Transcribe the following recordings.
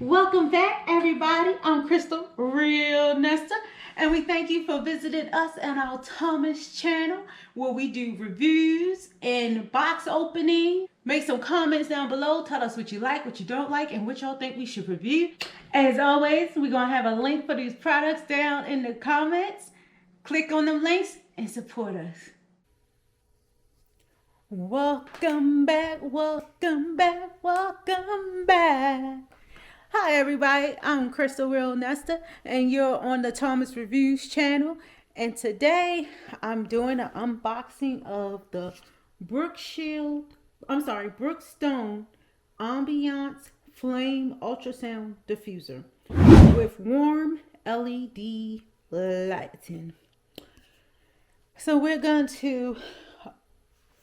Welcome back, everybody. I'm Crystal, Real Nester, and we thank you for visiting us on our Thomas channel, where we do reviews and box opening. Make some comments down below. Tell us what you like, what you don't like, and what y'all think we should review. As always, we're going to have a link for these products down in the comments. Click on them links and support us. Welcome back, welcome back, welcome back. Hi everybody, I'm Crystal Real Nester and you're on the Thomas Reviews channel, and today I'm doing an unboxing of the Brookstone Ambiance Flame Ultrasound Diffuser with warm LED lighting. So we're going to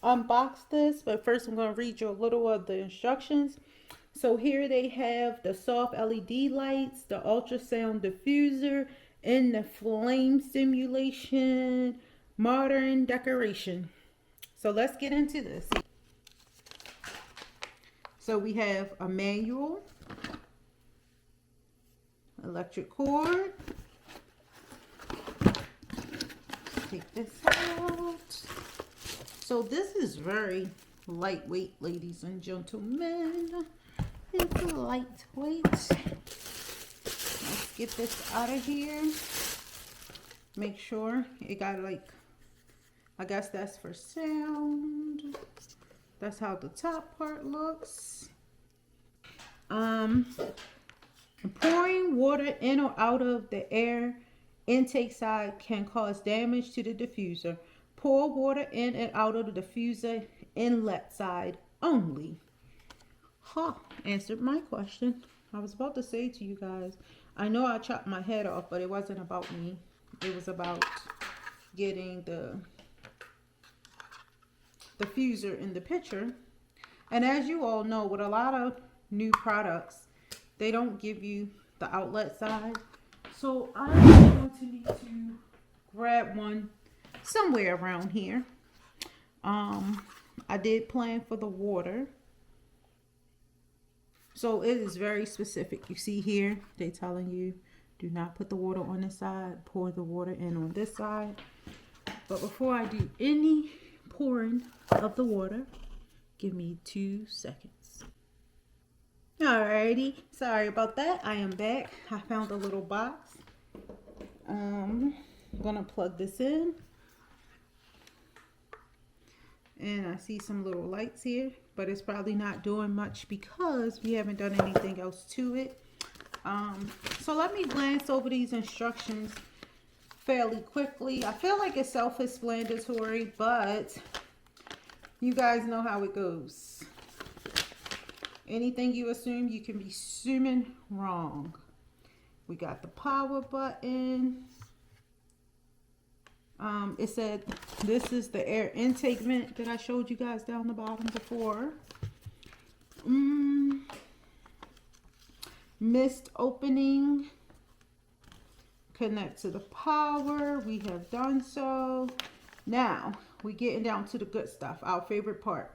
unbox this, but first I'm going to read you a little of the instructions. So here they have the soft LED lights, the ultrasound diffuser, and the flame simulation modern decoration. So let's get into this. So we have a manual, electric cord. Let's take this out. So this is very lightweight, ladies and gentlemen. It's lightweight. Let's get this out of here. Make sure it got, like, I guess that's for sound. That's how the top part looks. Pouring water in or out of the air intake side can cause damage to the diffuser. Pour water in and out of the diffuser inlet side only. Answered my question. I was about to say to you guys, I know I chopped my head off, but it wasn't about me. It was about getting the diffuser in the picture. And as you all know, with a lot of new products, they don't give you the outlet side. So I'm going to need to grab one somewhere around here. I did plan for the water. So it is very specific. You see here, they're telling you, do not put the water on this side, pour the water in on this side. But before I do any pouring of the water, give me 2 seconds. Alrighty, sorry about that. I am back. I found a little box. I'm gonna plug this in. And I see some little lights here, but it's probably not doing much because we haven't done anything else to it. So let me glance over these instructions fairly quickly. I feel like it's self-explanatory, but you guys know how it goes. Anything you assume, you can be assuming wrong. We got the power button. It said this is the air intake vent that I showed you guys down the bottom before. Mist opening. Connect to the power. We have done so. Now we're getting down to the good stuff, our favorite part.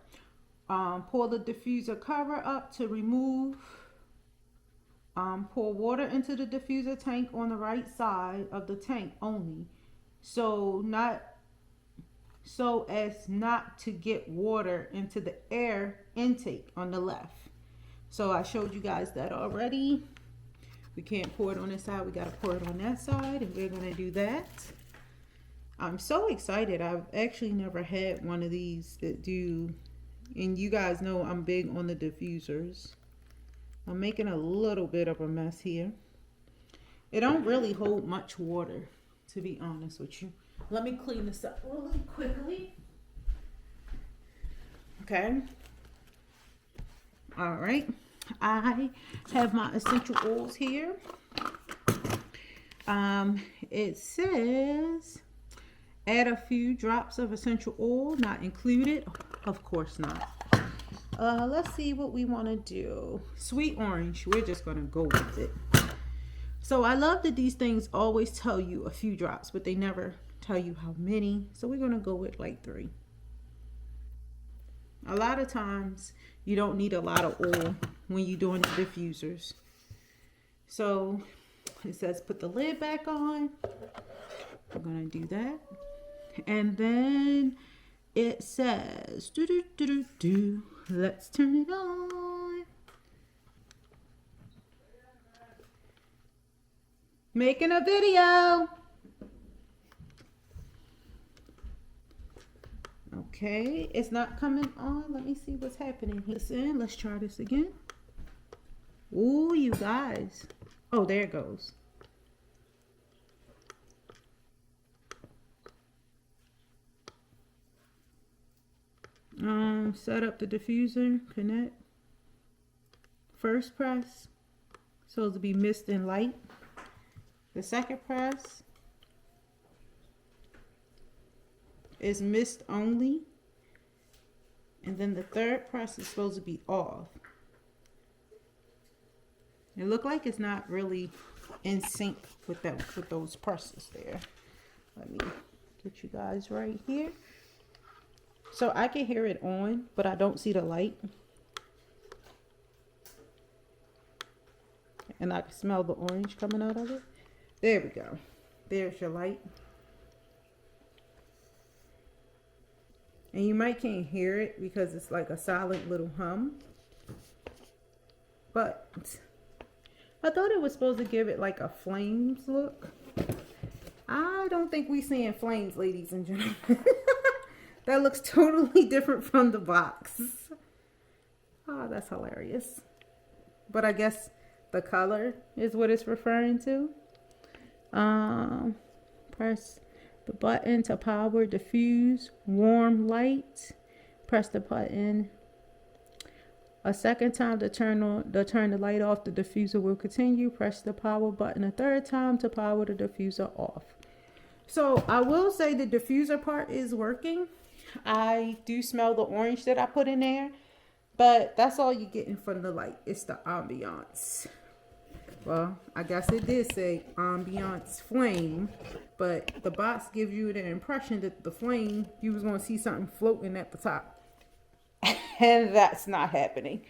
Pull the diffuser cover up to remove. Pour water into the diffuser tank on the right side of the tank only. So as not to get water into the air intake on the left. So I showed you guys that already. We can't pour it on this side, we got to pour it on that side, and we're going to do that. I'm so excited. I've actually never had one of these that do, and you guys know I'm big on the diffusers. I'm making a little bit of a mess here. It don't really hold much water, to be honest with you. Let me clean this up really quickly. Okay. All right. I have my essential oils here. It says add a few drops of essential oil, not included. Of course not. Let's see what we want to do. Sweet orange. We're just going to go with it. So I love that these things always tell you a few drops, but they never tell you how many. So we're going to go with like 3. A lot of times you don't need a lot of oil when you're doing the diffusers. So it says put the lid back on. We're gonna do that. And then it says let's turn it on. Making a video. Okay, it's not coming on. Let me see what's happening. Listen, let's try this again. Ooh, you guys. Oh, there it goes. Set up the diffuser, connect. First press, supposed to be mist and light. The second press is mist only. And then the third press is supposed to be off. It looked like it's not really in sync with them, with those presses there. Let me get you guys right here. So I can hear it on, but I don't see the light. And I can smell the orange coming out of it. There we go. There's your light. And you might can't hear it because it's like a silent little hum. But I thought it was supposed to give it like a flames look. I don't think we seeing flames, ladies and gentlemen. That looks totally different from the box. Oh, that's hilarious. But I guess the color is what it's referring to. Press the button to power diffuse warm light. Press the button a second time to turn the light off. The diffuser will continue. Press the power button a third time to power the diffuser off. So I will say the diffuser part is working. I do smell the orange that I put in there, but that's all you're getting from the light. It's the ambiance. Well, I guess it did say ambiance flame, but the box gives you the impression that the flame, you was going to see something floating at the top. And that's not happening.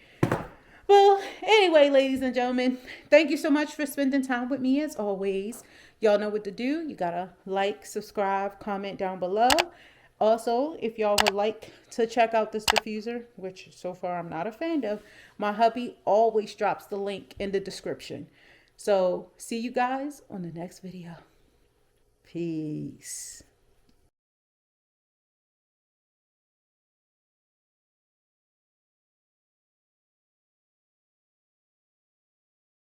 Well, anyway, ladies and gentlemen, thank you so much for spending time with me as always. Y'all know what to do. You gotta like, subscribe, comment down below. Also, if y'all would like to check out this diffuser, which so far I'm not a fan of, my hubby always drops the link in the description. So see you guys on the next video. Peace.